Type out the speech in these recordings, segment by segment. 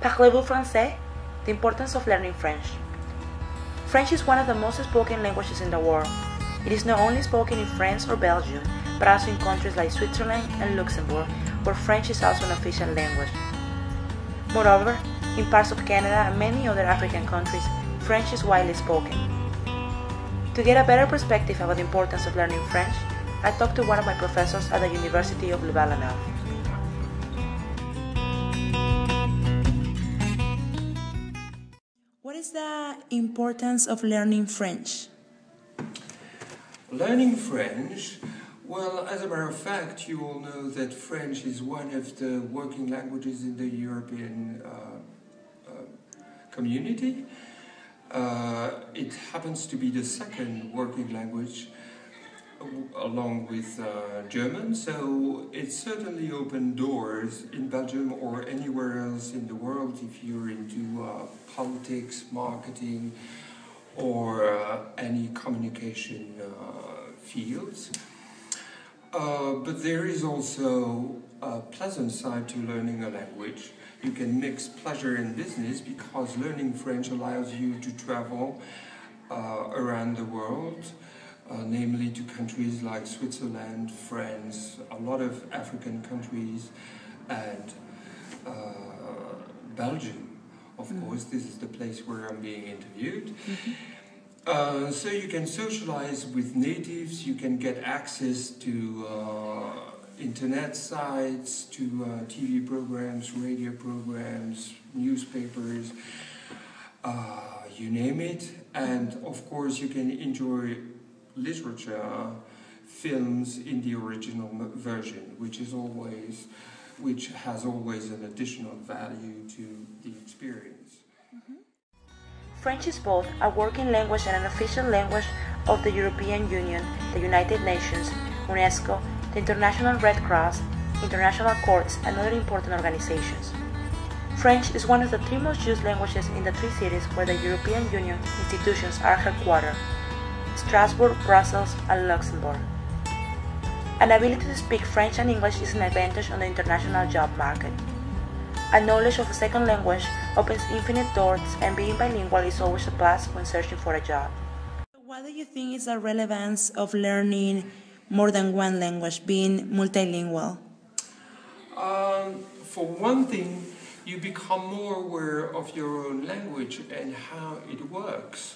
Parlez-vous français? The importance of learning French. French is one of the most spoken languages in the world. It is not only spoken in France or Belgium, but also in countries like Switzerland and Luxembourg, where French is also an official language. Moreover, in parts of Canada and many other African countries, French is widely spoken. To get a better perspective about the importance of learning French, I talked to one of my professors at the University of Louvain-la-Neuve. What is the importance of learning French? Learning French, well, as a matter of fact, you all know that French is one of the working languages in the European community. It happens to be the second working language along with German, so it certainly opened doors in Belgium or anywhere else in the world if you're into politics, marketing, or any communication fields. But there is also a pleasant side to learning a language. You can mix pleasure and business because learning French allows you to travel around the world, namely to countries like Switzerland, France, a lot of African countries, and Belgium. Of course, this is the place where I'm being interviewed. So you can socialize with natives, you can get access to internet sites, to TV programs, radio programs, newspapers, you name it. And of course you can enjoy literature, films in the original version, which has always an additional value to the experience. French is both a working language and an official language of the European Union, the United Nations, UNESCO, the International Red Cross, international courts, and other important organizations. French is one of the three most used languages in the three cities where the European Union institutions are headquartered: Strasbourg, Brussels, and Luxembourg. An ability to speak French and English is an advantage on the international job market. A knowledge of a second language opens infinite doors, and being bilingual is always a plus when searching for a job. What do you think is the relevance of learning more than one language, being multilingual? For one thing, you become more aware of your own language and how it works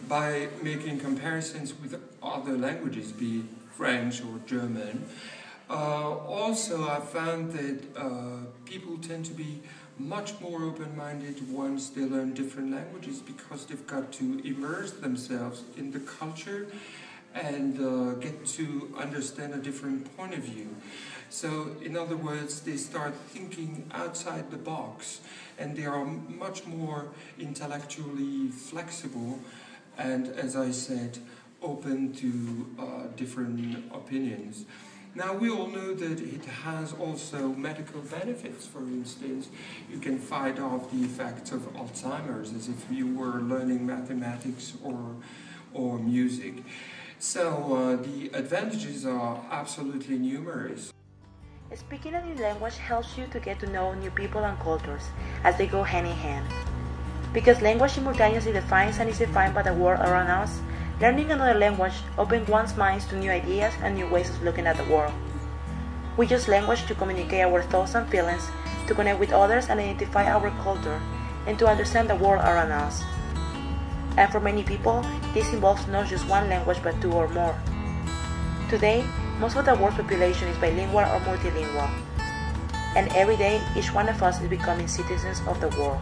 by making comparisons with other languages, be it French or German. Also, I found that people tend to be much more open-minded once they learn different languages because they've got to immerse themselves in the culture and get to understand a different point of view. So, in other words, they start thinking outside the box and they are much more intellectually flexible and, as I said, open to different opinions. Now, we all know that it has also medical benefits. For instance, you can fight off the effects of Alzheimer's as if you were learning mathematics or music. So the advantages are absolutely numerous. Speaking a new language helps you to get to know new people and cultures as they go hand in hand. Because language simultaneously defines and is defined by the world around us, learning another language opens one's mind to new ideas and new ways of looking at the world. We use language to communicate our thoughts and feelings, to connect with others and identify our culture, and to understand the world around us. And for many people, this involves not just one language but two or more. Today, most of the world's population is bilingual or multilingual, and every day each one of us is becoming citizens of the world.